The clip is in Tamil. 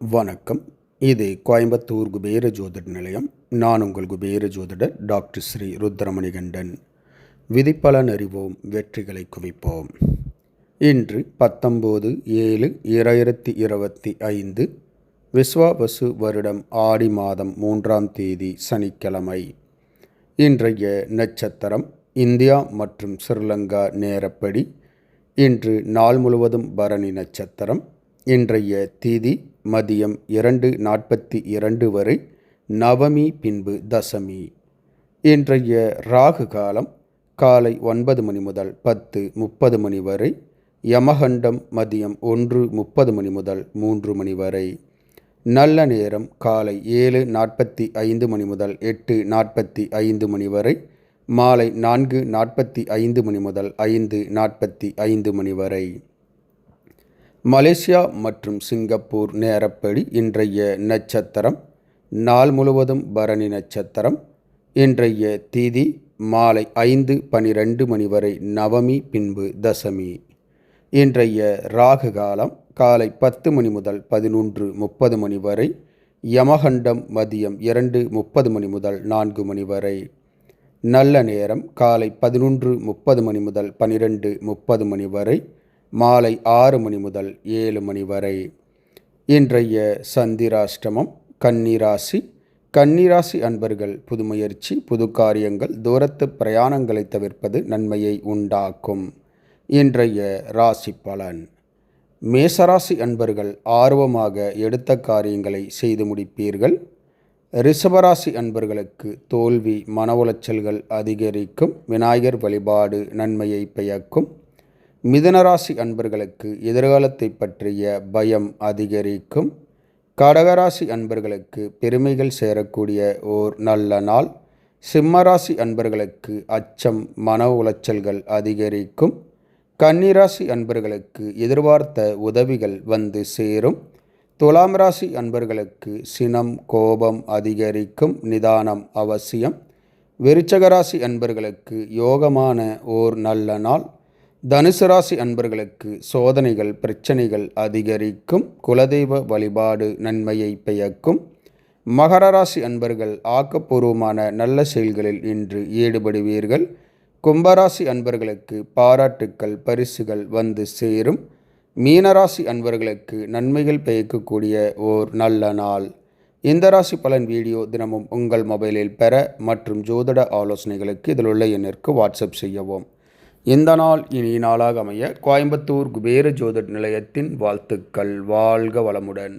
வணக்கம். இது கோயம்புத்தூர் குபேர ஜோதிட நிலையம். நான் உங்கள் குபேர ஜோதிடர் டாக்டர் ஸ்ரீ ருத்ரமணிகண்டன். விதிப்பலன் அறிவோம், வெற்றிகளை குவிப்போம். இன்று 19/7/2025 விஸ்வாவசு வருடம் ஆடி மாதம் 3ஆம் தேதி சனிக்கிழமை. இன்றைய நட்சத்திரம் இந்தியா மற்றும் ஸ்ரீலங்கா நேரப்படி இன்று நாள் முழுவதும் பரணி நட்சத்திரம். இன்றைய திதி மதியம் 2:42 வரை, நவமி பின்பு தசமி. இன்றைய ராகு காலம் காலை 9 மணி முதல் 10:30 மணி வரை, யமகண்டம் மதியம் 1:30 மணி முதல் 3 மணி வரை. நல்ல நேரம் காலை 7:45 மணி முதல் 8:45 மணி வரை, மாலை 4:45 மணி முதல் 5:45 மணி வரை. மலேசியா மற்றும் சிங்கப்பூர் நேரப்படி இன்றைய நட்சத்திரம் நாள் முழுவதும் பரணி நட்சத்திரம். இன்றைய திதி மாலை 5:12 மணி வரை, நவமி பின்பு தசமி. இன்றைய ராகு காலம் காலை 10 மணி முதல் 11:30 மணி வரை, யமகண்டம் மதியம் 2:30 மணி முதல் 4 மணி வரை. நல்ல நேரம் காலை 11:30 மணி முதல் 12:30 மணி வரை, மாலை 6 மணி முதல் 7 மணி வரை. இன்றைய சந்திராஷ்டமம் கன்னிராசி. கன்னிராசி அன்பர்கள் புது முயற்சி, புது காரியங்கள், தூரத்து பிரயாணங்களை தவிர்ப்பது நன்மையை உண்டாக்கும். இன்றைய ராசி பலன். மேசராசி அன்பர்கள் ஆர்வமாக எடுத்த காரியங்களை செய்து முடிப்பீர்கள். ரிஷபராசி அன்பர்களுக்கு தோல்வி, மன உளைச்சல்கள் அதிகரிக்கும். விநாயகர் வழிபாடு நன்மையை பயக்கும். மிதுனராசி அன்பர்களுக்கு எதிர்காலத்தை பற்றிய பயம் அதிகரிக்கும். கடகராசி அன்பர்களுக்கு பெருமைகள் சேரக்கூடிய ஓர் நல்ல நாள். சிம்மராசி அன்பர்களுக்கு அச்சம், மன உளைச்சல்கள் அதிகரிக்கும். கன்னிராசி அன்பர்களுக்கு எதிர்பார்த்த உதவிகள் வந்து சேரும். துலாம் ராசி அன்பர்களுக்கு சினம், கோபம் அதிகரிக்கும். நிதானம் அவசியம். விருச்சகராசி அன்பர்களுக்கு யோகமான ஓர் நல்ல நாள். தனுசு ராசி அன்பர்களுக்கு சோதனைகள், பிரச்சனைகள் அதிகரிக்கும். குலதெய்வ வழிபாடு நன்மையை பயக்கும். மகர ராசி அன்பர்கள் ஆக்கப்பூர்வமான நல்ல செயல்களில் இன்று ஈடுபடுவீர்கள். கும்பராசி அன்பர்களுக்கு பாராட்டுக்கள், பரிசுகள் வந்து சேரும். மீனராசி அன்பர்களுக்கு நன்மைகள் பயக்கக்கூடிய ஓர் நல்ல நாள். இந்த ராசி பலன் வீடியோ தினமும் உங்கள் மொபைலில் பெற மற்றும் ஜோதிட ஆலோசனைகளுக்கு இதில் உள்ள எண்ணிற்கு வாட்ஸ்அப் செய்யவும். இந்த நாள் இனிய நாளாக அமைய கோயம்புத்தூர் குபேர ஜோதிட நிலையத்தின் வாழ்த்துக்கள். வாழ்க வளமுடன்.